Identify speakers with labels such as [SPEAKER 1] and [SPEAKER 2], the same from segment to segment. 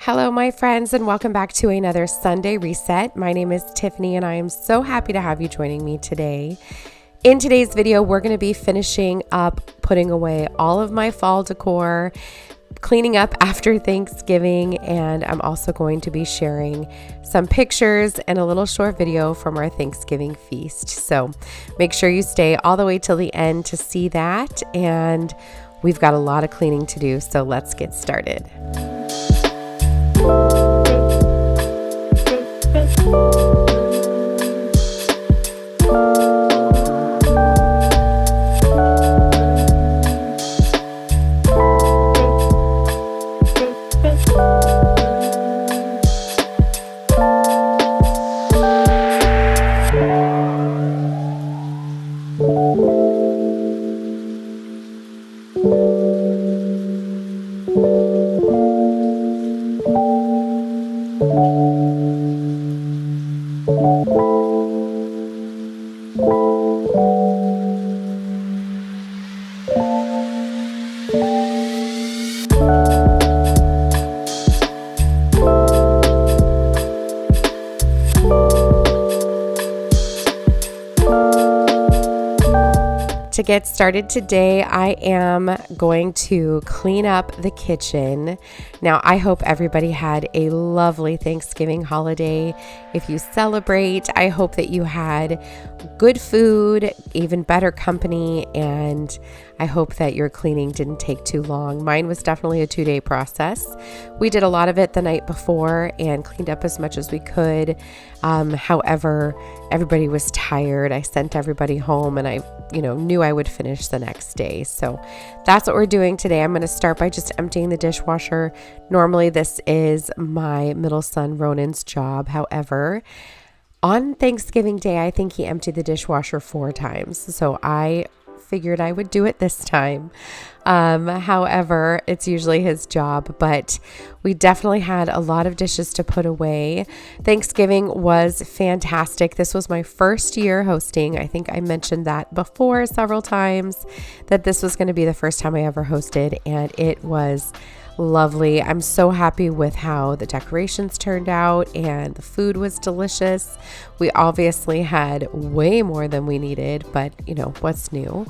[SPEAKER 1] Hello, my friends, and welcome back to another Sunday Reset. My name is Tiffany, and I am so happy to have you joining me today. In today's video, we're going to be finishing up putting away all of my fall decor, cleaning up after Thanksgiving, and I'm also going to be sharing some pictures and a little short video from our Thanksgiving feast. So make sure you stay all the way till the end to see that, and we've got a lot of cleaning to do, so let's get started. To get started today, I am going to clean up the kitchen. Now, I hope everybody had a lovely Thanksgiving holiday. If you celebrate, I hope that you had good food, even better company, and I hope that your cleaning didn't take too long. Mine was definitely a 2-day process. We did a lot of it the night before and cleaned up as much as we could. However, everybody was tired. I sent everybody home, and I knew I would finish the next day. So that's what we're doing today. I'm going to start by just emptying the dishwasher. Normally this is my middle son Ronan's job. However, on Thanksgiving Day, I think he emptied the dishwasher 4 times. So I figured I would do it this time. However, it's usually his job, but we definitely had a lot of dishes to put away. Thanksgiving was fantastic. This was my first year hosting. I think I mentioned that before several times, that this was going to be the first time I ever hosted, and it was lovely. I'm so happy with how the decorations turned out, and the food was delicious. We obviously had way more than we needed, but what's new?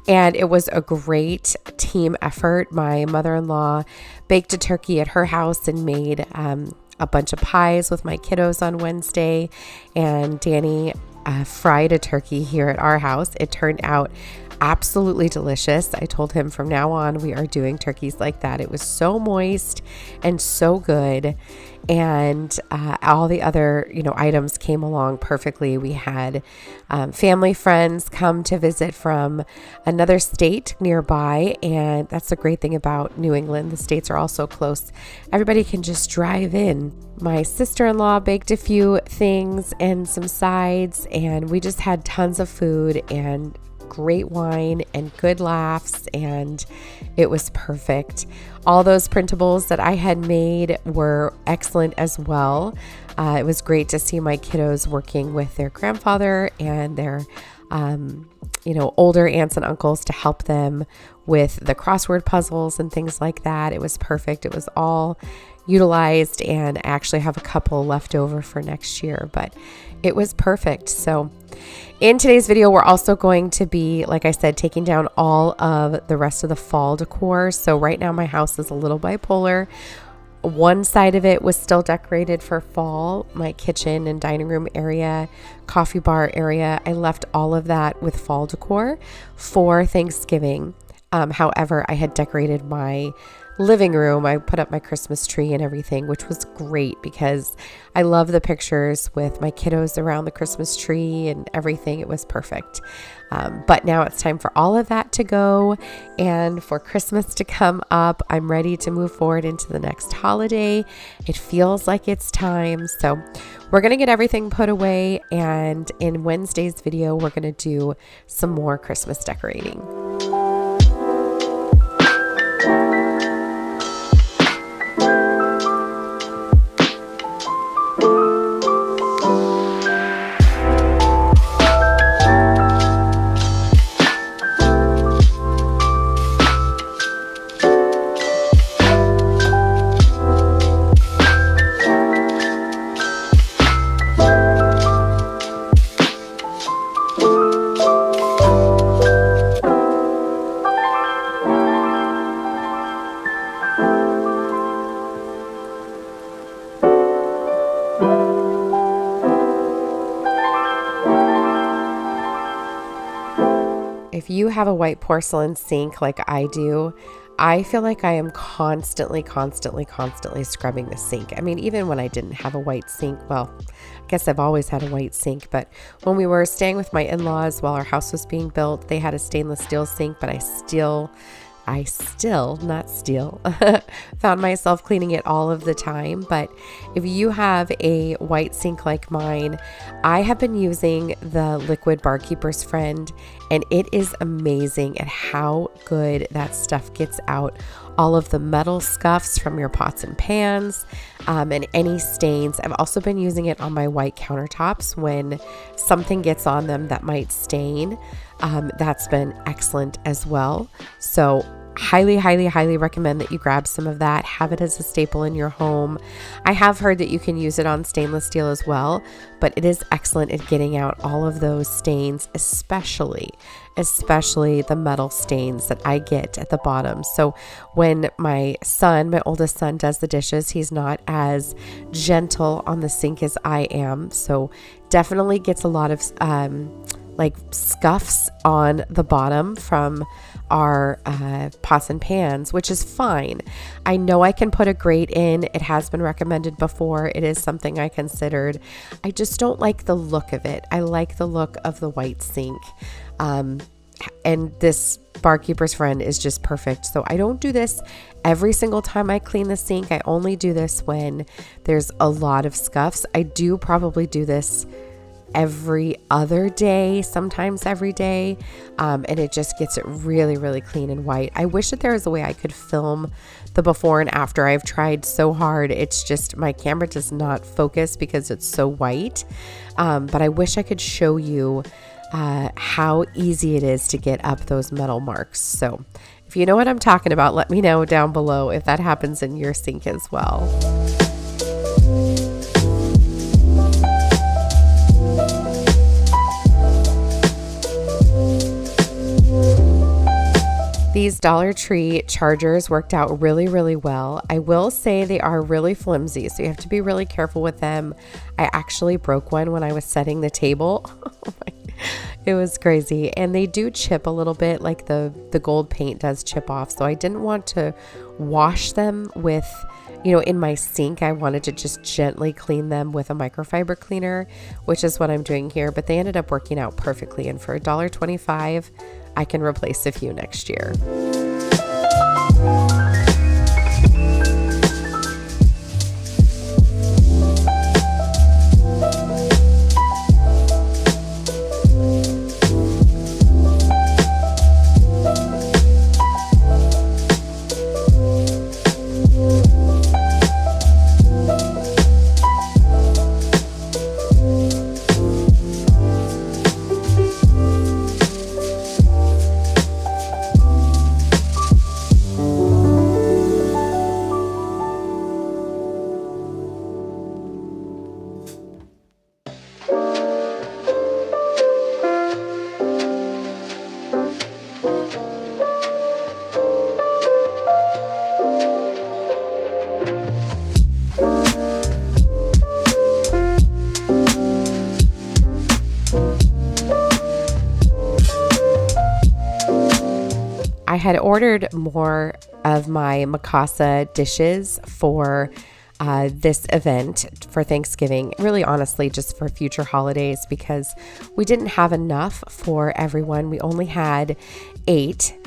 [SPEAKER 1] And it was a great team effort. My mother-in-law baked a turkey at her house and made a bunch of pies with my kiddos on Wednesday, and Danny fried a turkey here at our house. It turned out absolutely delicious. I told him from now on we are doing turkeys like that. It was so moist and so good, and all the other items came along perfectly. We had family friends come to visit from another state nearby, and that's the great thing about New England. The states are all so close. Everybody can just drive in. My sister-in-law baked a few things and some sides, and we just had tons of food and great wine and good laughs, and it was perfect. All those printables that I had made were excellent as well. It was great to see my kiddos working with their grandfather and their older aunts and uncles to help them with the crossword puzzles and things like that. It was perfect. It was all utilized, and I actually have a couple left over for next year, but it was perfect. So in today's video, we're also going to be, like I said, taking down all of the rest of the fall decor. So right now my house is a little bipolar. One side of it was still decorated for fall. My kitchen and dining room area, coffee bar area, I left all of that with fall decor for Thanksgiving. However, I had decorated my living room. I put up my Christmas tree and everything, which was great because I love the pictures with my kiddos around the Christmas tree and everything. It was perfect. But now it's time for all of that to go and for Christmas to come up. I'm ready to move forward into the next holiday. It feels like it's time. So we're going to get everything put away, and in Wednesday's video, we're going to do some more Christmas decorating. if you have a white porcelain sink like I do, I feel like I am constantly scrubbing the sink. I mean, even when I didn't have a white sink, well, I guess I've always had a white sink, but when we were staying with my in-laws while our house was being built, they had a stainless steel sink, but I still, not steal, found myself cleaning it all of the time. But if you have a white sink like mine, I have been using the liquid Barkeeper's Friend, and it is amazing at how good that stuff gets out all of the metal scuffs from your pots and pans, and any stains. I've also been using it on my white countertops when something gets on them that might stain. That's been excellent as well. So highly recommend that you grab some of that, have it as a staple in your home. I have heard that you can use it on stainless steel as well, but it is excellent at getting out all of those stains, especially the metal stains that I get at the bottom. So when my oldest son does the dishes, he's not as gentle on the sink as I am. So definitely gets a lot of like scuffs on the bottom from our pots and pans, which is fine. I know I can put a grate in. It has been recommended before. It is something I considered. I just don't like the look of it. I like the look of the white sink. And this Barkeeper's Friend is just perfect. So I don't do this every single time I clean the sink. I only do this when there's a lot of scuffs. I do probably do this every other day, sometimes every day, and it just gets it really clean and white. I wish that there was a way I could film the before and after. I've tried so hard. It's just my camera does not focus because it's so white, but I wish I could show you how easy it is to get up those metal marks. So if you know what I'm talking about, let me know down below if that happens in your sink as well. These Dollar Tree chargers worked out really well. I will say they are really flimsy, so you have to be really careful with them. I actually broke one when I was setting the table. It was crazy. And they do chip a little bit, like the gold paint does chip off. So I didn't want to wash them with, in my sink. I wanted to just gently clean them with a microfiber cleaner, which is what I'm doing here. But they ended up working out perfectly. And for $1.25, I can replace a few next year. I had ordered more of my Mikasa dishes for this event for Thanksgiving, really honestly just for future holidays, because we didn't have enough for everyone. We only had 8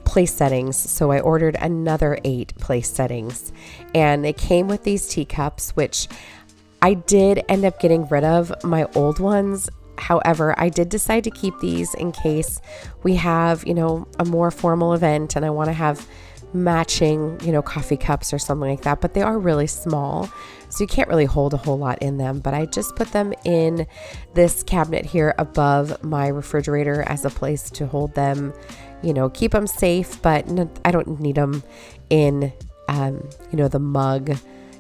[SPEAKER 1] place settings, so I ordered another 8 place settings, and it came with these teacups, which I did end up getting rid of my old ones. However, I did decide to keep these in case we have, a more formal event and I want to have matching, coffee cups or something like that. But they are really small, so you can't really hold a whole lot in them. But I just put them in this cabinet here above my refrigerator as a place to hold them, keep them safe. But I don't need them in, the mug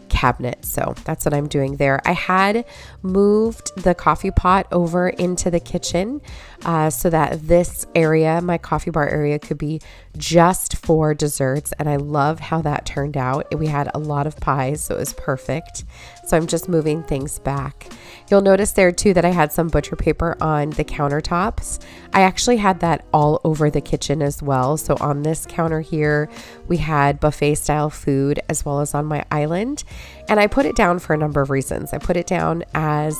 [SPEAKER 1] cabinet. So that's what I'm doing there. I had moved the coffee pot over into the kitchen so that this area, my coffee bar area, could be just for desserts. And I love how that turned out. We had a lot of pies, so it was perfect. So I'm just moving things back. You'll notice there too that I had some butcher paper on the countertops. I actually had that all over the kitchen as well. So on this counter here, we had buffet style food as well as on my island. And I put it down for a number of reasons. I put it down as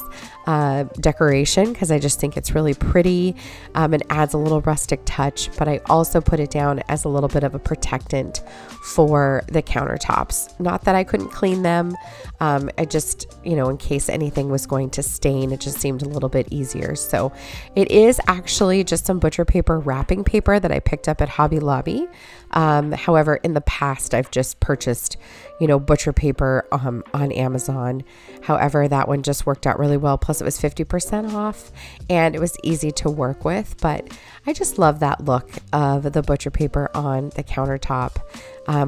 [SPEAKER 1] decoration because I just think it's really pretty and adds a little rustic touch. But I also put it down as a little bit of a protectant for the countertops. Not that I couldn't clean them. I just, in case anything was going to stain, it just seemed a little bit easier. So it is actually just some butcher paper wrapping paper that I picked up at Hobby Lobby. However, in the past, I've just purchased, butcher paper on Amazon. However, that one just worked out really well. Plus it was 50% off and it was easy to work with, but I just love that look of the butcher paper on the countertop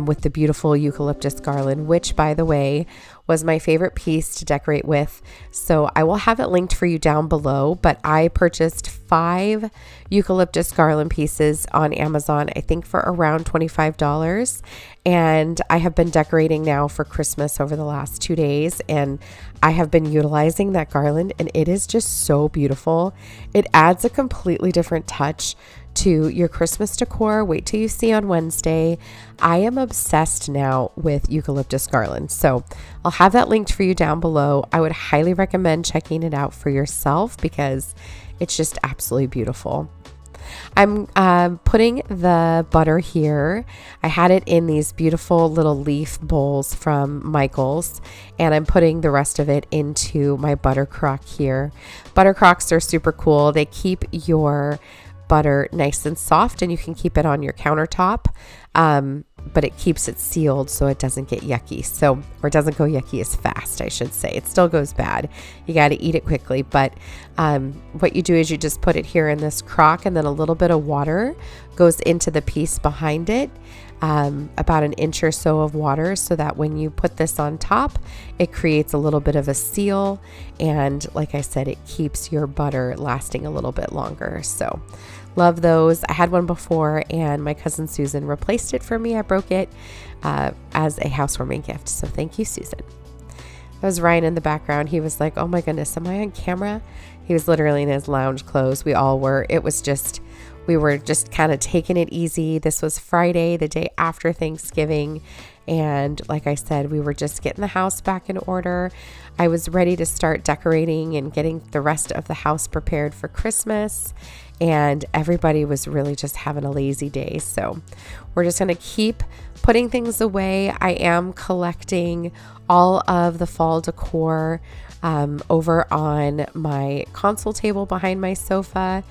[SPEAKER 1] with the beautiful eucalyptus garland, which by the way, was my favorite piece to decorate with. So I will have it linked for you down below, but I purchased 5 eucalyptus garland pieces on Amazon, I think for around $25. And I have been decorating now for Christmas over the last 2 days, and I have been utilizing that garland, and it is just so beautiful. It adds a completely different touch to your Christmas decor. Wait till you see on Wednesday. I am obsessed now with eucalyptus garland. So I'll have that linked for you down below. I would highly recommend checking it out for yourself because it's just absolutely beautiful. I'm putting the butter here. I had it in these beautiful little leaf bowls from Michael's, and I'm putting the rest of it into my butter crock here. Butter crocks are super cool. They keep your butter nice and soft, and you can keep it on your countertop, but it keeps it sealed so it doesn't get yucky. Or it doesn't go yucky as fast, I should say. It still goes bad. You got to eat it quickly, but what you do is you just put it here in this crock, and then a little bit of water goes into the piece behind it, about an inch or so of water, so that when you put this on top, it creates a little bit of a seal, and like I said, it keeps your butter lasting a little bit longer. So love those. I had one before and my cousin Susan replaced it for me. I broke it as a housewarming gift. So thank you, Susan. That was Ryan in the background. He was like, oh my goodness, am I on camera? He was literally in his lounge clothes. We all were. We were just kind of taking it easy. This was Friday, the day after Thanksgiving. And like I said, we were just getting the house back in order. I was ready to start decorating and getting the rest of the house prepared for Christmas. And everybody was really just having a lazy day. So we're just going to keep putting things away. I am collecting all of the fall decor over on my console table behind my sofa.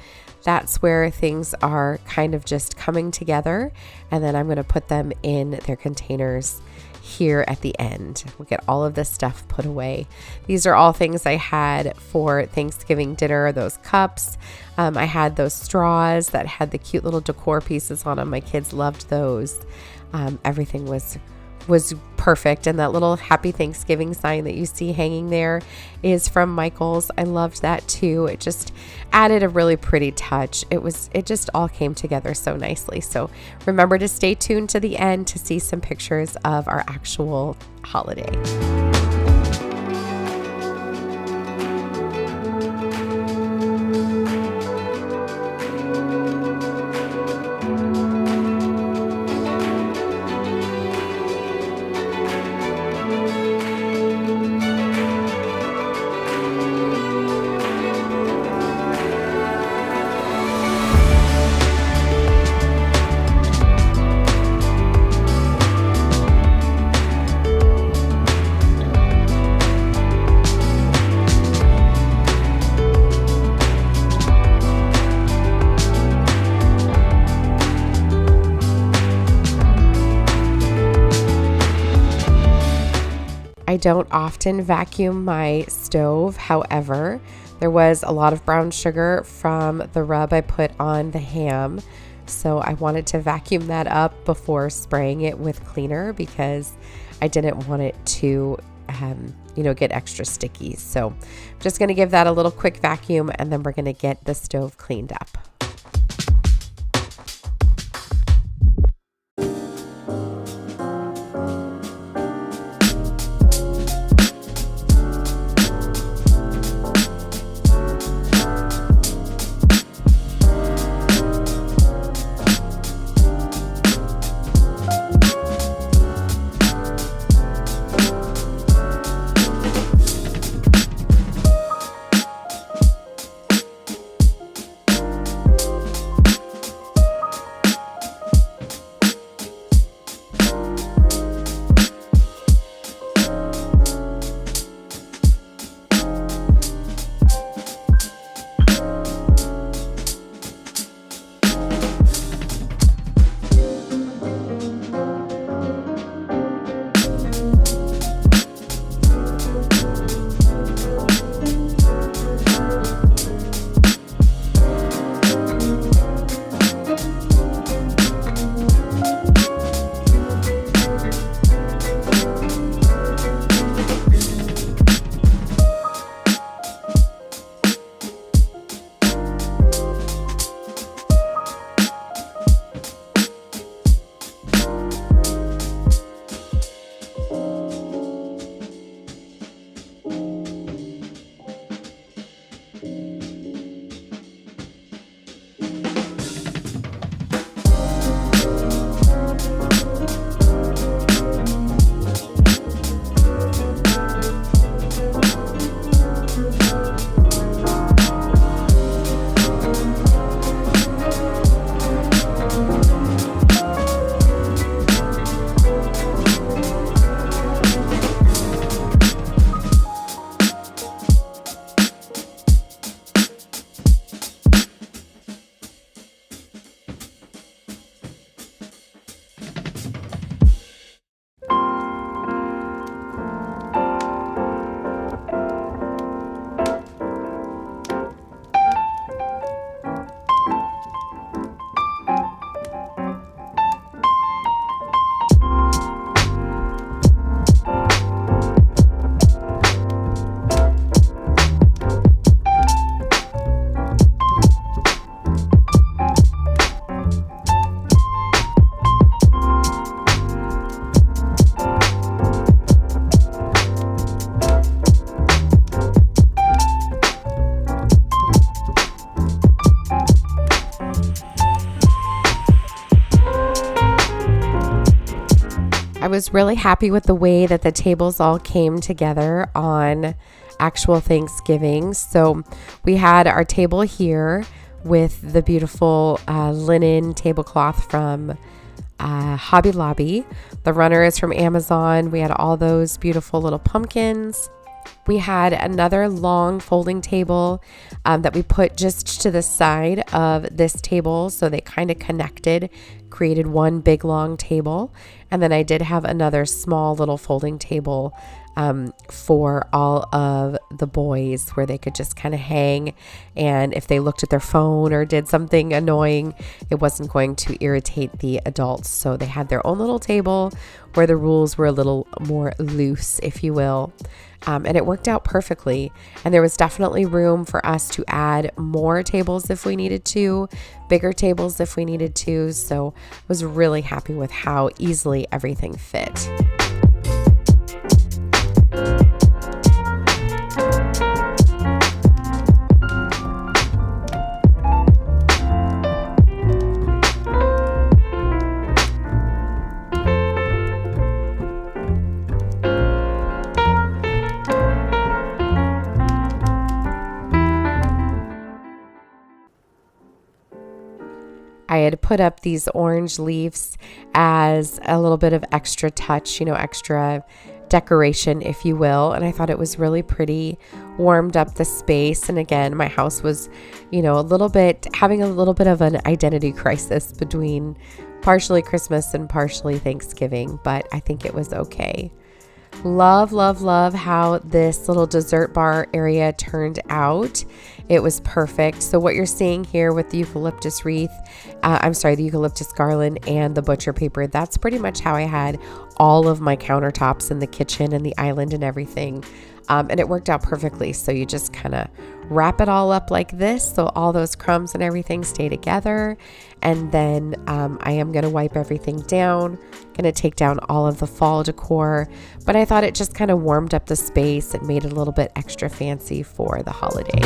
[SPEAKER 1] That's where things are kind of just coming together. And then I'm going to put them in their containers here at the end. We'll get all of this stuff put away. These are all things I had for Thanksgiving dinner, those cups. I had those straws that had the cute little decor pieces on them. My kids loved those. Everything was perfect. And that little happy Thanksgiving sign that you see hanging there is from Michael's. I loved that too. It just added a really pretty touch. It just all came together so nicely. So remember to stay tuned to the end to see some pictures of our actual holiday. I don't often vacuum my stove. However, there was a lot of brown sugar from the rub I put on the ham. So I wanted to vacuum that up before spraying it with cleaner because I didn't want it to, get extra sticky. So I'm just going to give that a little quick vacuum, and then we're going to get the stove cleaned up. I was really happy with the way that the tables all came together on actual Thanksgiving. So we had our table here with the beautiful linen tablecloth from Hobby Lobby. The runner is from Amazon. We had all those beautiful little pumpkins. We had another long folding table that we put just to the side of this table, so they kind of connected, created one big long table. And then I did have another small little folding table for all of the boys where they could just kind of hang, and if they looked at their phone or did something annoying, it wasn't going to irritate the adults. So they had their own little table where the rules were a little more loose, if you will. And it worked out perfectly. And there was definitely room for us to add more tables if we needed to, bigger tables if we needed to. So I was really happy with how easily everything fit. I had put up these orange leaves as a little bit of extra touch, extra decoration, if you will. And I thought it was really pretty, warmed up the space. And again, my house was, having a little bit of an identity crisis between partially Christmas and partially Thanksgiving, but I think it was okay. Love, love, love how this little dessert bar area turned out. It was perfect. So what you're seeing here with the eucalyptus wreath, the eucalyptus garland and the butcher paper, that's pretty much how I had all of my countertops in the kitchen and the island and everything. And it worked out perfectly. So you just kind of wrap it all up like this, so all those crumbs and everything stay together. And then I am going to wipe everything down, going to take down all of the fall decor. But I thought it just kind of warmed up the space and made it a little bit extra fancy for the holiday.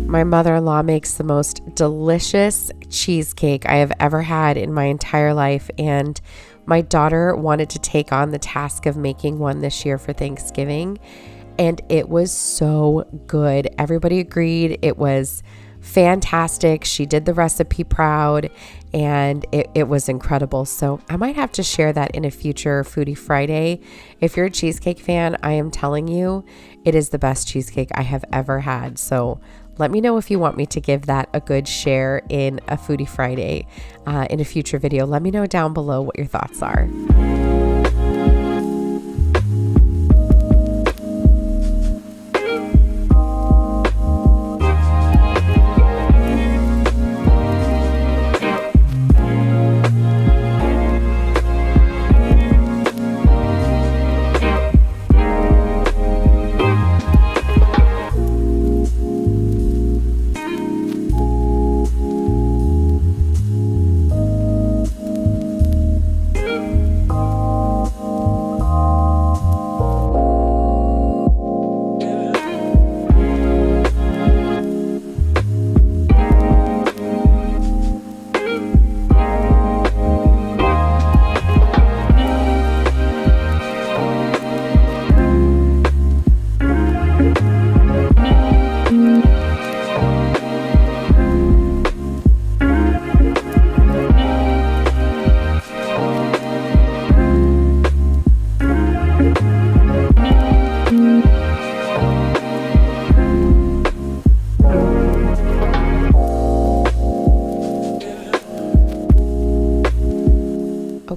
[SPEAKER 1] My mother-in-law makes the most delicious cheesecake I have ever had in my entire life, and my daughter wanted to take on the task of making one this year for Thanksgiving, and it was so good. Everybody agreed it was fantastic. She did the recipe proud, and it was incredible. So I might have to share that in a future Foodie Friday. If you're a cheesecake fan, I am telling you, it is the best cheesecake I have ever had. So let me know if you want me to give that a good share in a Foodie Friday in a future video. Let me know down below what your thoughts are.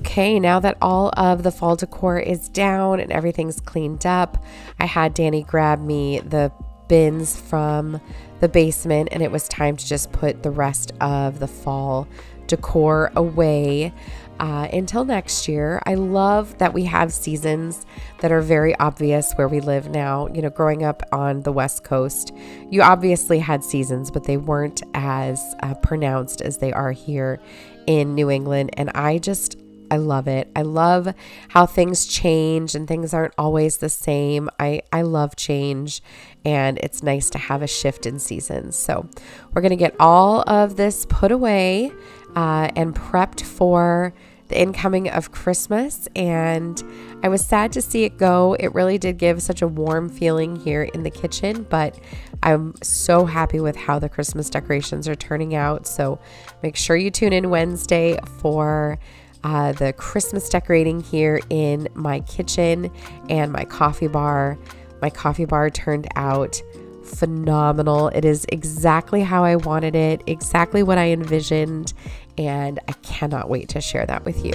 [SPEAKER 1] Okay, now that all of the fall decor is down and everything's cleaned up, I had Danny grab me the bins from the basement, and it was time to just put the rest of the fall decor away until next year. I love that we have seasons that are very obvious where we live now. You know, growing up on the West Coast, you obviously had seasons, but they weren't as pronounced as they are here in New England. And I love it. I love how things change and things aren't always the same. I love change, and it's nice to have a shift in seasons. So we're going to get all of this put away and prepped for the incoming of Christmas. And I was sad to see it go. It really did give such a warm feeling here in the kitchen, but I'm so happy with how the Christmas decorations are turning out. So make sure you tune in Wednesday for the Christmas decorating here in my kitchen and my coffee bar. My coffee bar turned out phenomenal. It is exactly how I wanted it, exactly what I envisioned, and I cannot wait to share that with you.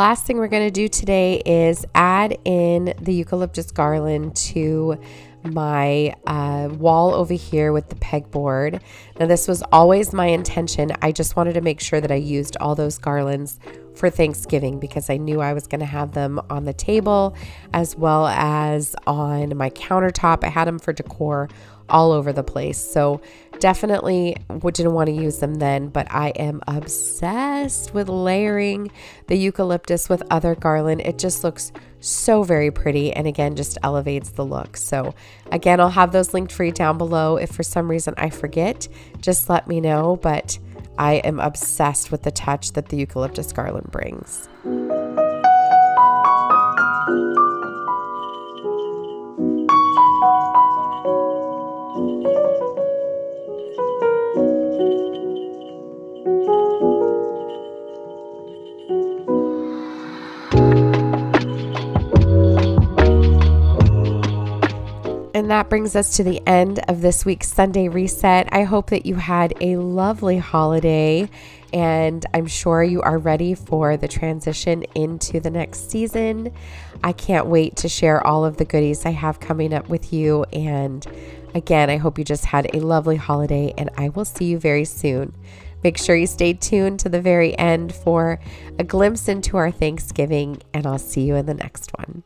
[SPEAKER 1] last thing we're going to do today is add in the eucalyptus garland to my wall over here with the pegboard. Now this was always my intention. I just wanted to make sure that I used all those garlands for Thanksgiving because I knew I was going to have them on the table as well as on my countertop. I had them for decor all over the place. So definitely didn't want to use them then, but I am obsessed with layering the eucalyptus with other garland. It just looks so very pretty, and again just elevates the look. So again, I'll have those linked for you down below. If for some reason I forget, just let me know, but I am obsessed with the touch that the eucalyptus garland brings. And that brings us to the end of this week's Sunday Reset. I hope that you had a lovely holiday, and I'm sure you are ready for the transition into the next season. I can't wait to share all of the goodies I have coming up with you. And again, I hope you just had a lovely holiday, and I will see you very soon. Make sure you stay tuned to the very end for a glimpse into our Thanksgiving, and I'll see you in the next one.